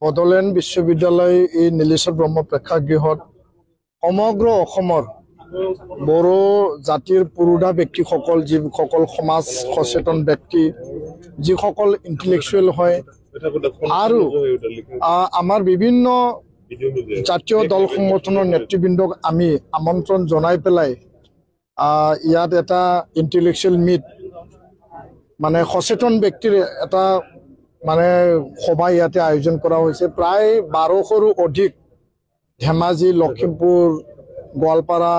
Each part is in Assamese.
বড়োলেণ্ড বিশ্ববিদ্যালয় এই নীলেশ্বৰ ব্ৰহ্ম প্ৰেক্ষাগৃহত সমগ্ৰ অসমৰ বড়ো জাতিৰ পুৰুধা ব্যক্তিসকল যিসকল সমাজ সচেতন ব্যক্তি যিসকল ইন্টেলেকচুৱেল হয় আৰু আমাৰ বিভিন্ন জাতীয় দল সংগঠনৰ নেতৃবৃন্দক আমি আমন্ত্ৰণ জনাই পেলাই ইয়াত এটা ইন্টেলেকচুৱেল মিট মানে সচেতন ব্যক্তিৰ এটা মানে সভা ইয়াতে আয়োজন কৰা হৈছে প্ৰায় 1200ৰো অধিক ধেমাজি লখিমপুৰ গোৱালপাৰা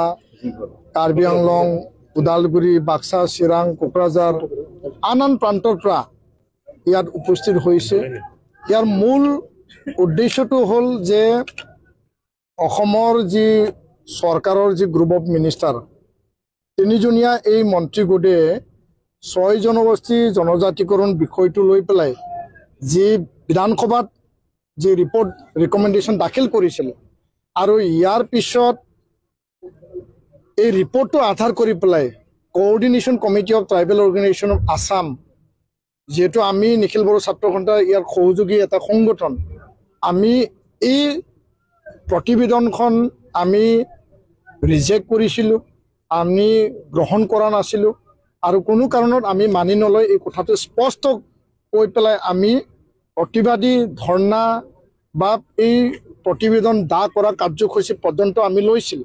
কাৰ্বি আংলং উদালগুৰি বাক্সা চিৰাং কোকৰাঝাৰ আন প্ৰান্তৰ পৰা ইয়াত উপস্থিত হৈছে ইয়াৰ মূল উদ্দেশ্যটো হ'ল যে অসমৰ যি চৰকাৰৰ যি গ্ৰুপ অফ মিনিষ্টাৰ তিনিজনীয়া এই মন্ত্ৰী গোটে 6 জনগোষ্ঠী জনজাতিকৰণ বিষয়টো লৈ পেলাই যি বিধানসভাত যি ৰিপৰ্ট ৰিকমেণ্ডেশ্যন দাখিল কৰিছিল আৰু ইয়াৰ পিছত এই ৰিপৰ্টটো আধাৰ কৰি পেলাই coordination committee of tribal organisation of Assam যেহেতু আমি নিখিল বড়ো ছাত্ৰ সন্থা ইয়াৰ সহযোগী এটা সংগঠন আমি এই প্ৰতিবেদনখন আমি ৰিজেক্ট কৰিছিলোঁ আমি গ্ৰহণ কৰা নাছিলোঁ আৰু কোনো কাৰণত আমি মানি নলয় এই কথাটো স্পষ্ট কৈ পেলাই আমি প্ৰতিবাদী ধৰ্ণা বা এই প্ৰতিবেদন দা কৰা কাৰ্যসূচী পৰ্যন্ত আমি লৈছিল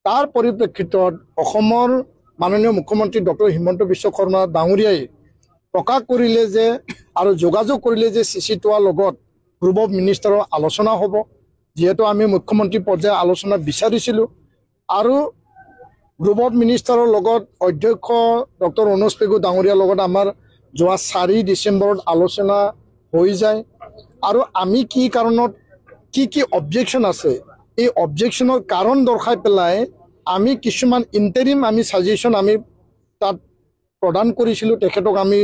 তাৰ পৰিপ্ৰেক্ষিতত অসমৰ মাননীয় মুখ্যমন্ত্ৰী ডক্টৰ হিমন্ত বিশ্ব শৰ্মা ডাঙৰীয়াই প্ৰকাশ কৰিলে যে আৰু যোগাযোগ কৰিলে যে চিচিটোৱাৰ লগত গ্ৰুপ অফ মিনিষ্টাৰৰ আলোচনা হ'ব যেহেতু আমি মুখ্যমন্ত্ৰী পৰ্যায়ৰ আলোচনা বিচাৰিছিলোঁ আৰু গ্ৰুপ অফ মিনিষ্টাৰৰ লগত অধ্যক্ষ ডক্টৰ অনুজ পেগু ডাঙৰীয়াৰ লগত আমাৰ যোৱা 4 ডিচেম্বৰত আলোচনা হৈ যায় আৰু আমি কি কাৰণত কি অবজেকশ্যন আছে এই অবজেকশ্যনৰ কাৰণ দৰ্শাই পেলাই আমি কিছুমান ইণ্টাৰিম আমি সাজেশ্যন আমি তাত প্ৰদান কৰিছিলোঁ তেখেতক আমি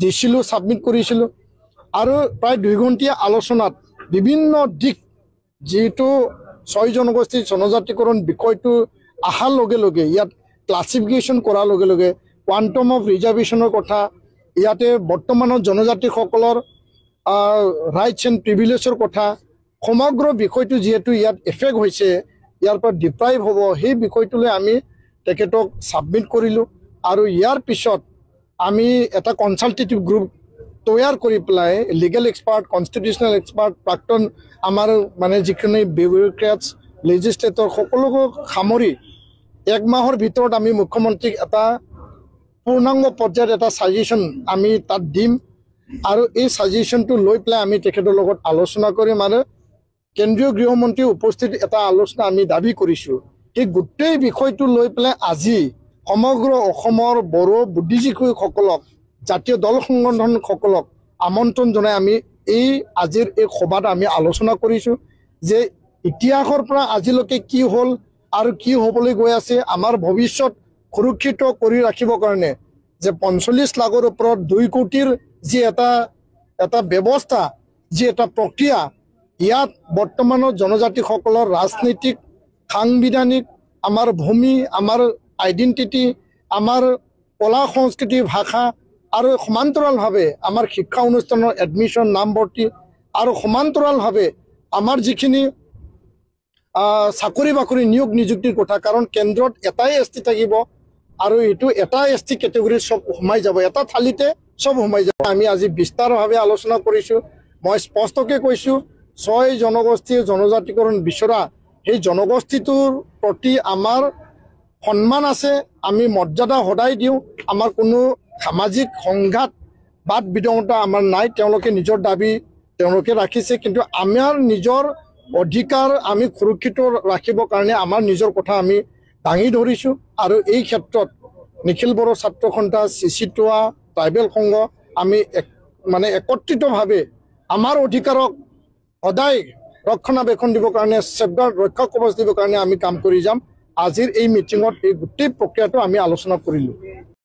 দিছিলোঁ সাবমিট কৰিছিলোঁ আৰু প্ৰায় 2 ঘণ্টীয়া আলোচনাত বিভিন্ন দিক যেটো 6 জনগোষ্ঠী জনজাতিকৰণ বিষয়টো আহাৰ লগে লগে ইয়াত ক্লাছিফিকেশ্যন কৰাৰ লগে লগে কোৱান্টাম অফ ৰিজাৰ্ভেশ্যনৰ কথা ইয়াতে বৰ্তমানৰ জনজাতিসকলৰ ৰাইটছ এণ্ড প্ৰিভিলেজৰ কথা সমগ্ৰ বিষয়টো যেহেতু ইয়াত এফেক্ট হৈছে ইয়াৰ পৰা ডিপ্ৰাইভ হ'ব সেই বিষয়টোলৈ আমি তেখেতক সাবমিট কৰিলোঁ আৰু ইয়াৰ পিছত আমি এটা কনসালটেটিভ গ্ৰুপ তৈয়াৰ কৰি পেলাই লিগেল এক্সপাৰ্ট কনষ্টিটিউচনেল এক্সপাৰ্ট প্ৰাক্তন আমাৰ মানে যিখিনি বিউৰোক্ৰেটছ লেজিসলেটৰ সকলোকে সামৰি 1 মাহৰ ভিতৰত আমি মুখ্যমন্ত্ৰীক এটা পূৰ্ণাংগ পৰ্যায়ত এটা সাজেশ্যন আমি তাত দিম আৰু এই সাজেশ্যনটো লৈ পেলাই আমি তেখেতৰ লগত আলোচনা কৰিম আৰু কেন্দ্ৰীয় গৃহমন্ত্ৰী উপস্থিত এটা আলোচনা আমি দাবী কৰিছোঁ এই গোটেই বিষয়টো লৈ পেলাই আজি সমগ্ৰ অসমৰ বড়ো বুদ্ধিজীৱীসকলক জাতীয় দল সংগঠনসকলক আমন্ত্ৰণ জনাই আমি এই আজিৰ এই সভাত আমি আলোচনা কৰিছোঁ যে ইতিহাসৰ পৰা আজিলৈকে কি হ'ল আৰু কি হ'বলৈ গৈ আছে আমাৰ ভৱিষ্যত সুৰক্ষিত কৰি ৰাখিবৰ কাৰণে যে 45 লাখৰ ওপৰত 2 কোটিৰ যি এটা ব্যৱস্থা যি এটা প্ৰক্ৰিয়া ইয়াত বৰ্তমানৰ জনজাতিসকলৰ ৰাজনৈতিক সাংবিধানিক আমাৰ ভূমি আমাৰ আইডেন্টিটি আমাৰ কলা সংস্কৃতি ভাষা আৰু সমান্তৰালভাৱে আমাৰ শিক্ষা অনুষ্ঠানৰ এডমিশ্যন নামভৰ্তি আৰু সমান্তৰালভাৱে আমাৰ যিখিনি চাকৰি বাকৰি নিয়োগ নিযুক্তিৰ কথা কাৰণ কেন্দ্ৰত এটাই এছটি থাকিব আৰু এটো এটা এছটি ক্যাটেগৰি সব সোমাই যাব এটা থালিতে সব সোমাই যাব আমি আজি বিস্তাৰভাৱে আলোচনা কৰিছোঁ মই স্পষ্টকৈ কৈছোঁ 6 জনগোষ্ঠী জনজাতিকৰণ বিচৰা সেই জনগোষ্ঠীটোৰ প্ৰতি আমাৰ সন্মান আছে আমি মৰ্যাদা সদায় দিওঁ আমাৰ কোনো সামাজিক সংঘাত বাদ বিদংতা আমাৰ নাই তেওঁলোকে নিজৰ দাবী তেওঁলোকে ৰাখিছে কিন্তু আমাৰ নিজৰ অধিকাৰ আমি সুৰক্ষিত ৰাখিবৰ কাৰণে আমাৰ নিজৰ কথা আমি দাঙি ধৰিছোঁ আৰু এই ক্ষেত্ৰত নিখিল বড়ো ছাত্ৰ সন্থা চিচিটোৱা ট্ৰাইবেল সংঘ আমি মানে একত্ৰিতভাৱে আমাৰ অধিকাৰক সদায় ৰক্ষণাবেক্ষণ দিবৰ কাৰণে সেফগাৰ্ড ৰক্ষা কৱচ দিবৰ কাৰণে আমি কাম কৰি যাম আজিৰ এই মিটিঙত এই গোটেই প্ৰক্ৰিয়াটো আমি আলোচনা কৰিলোঁ।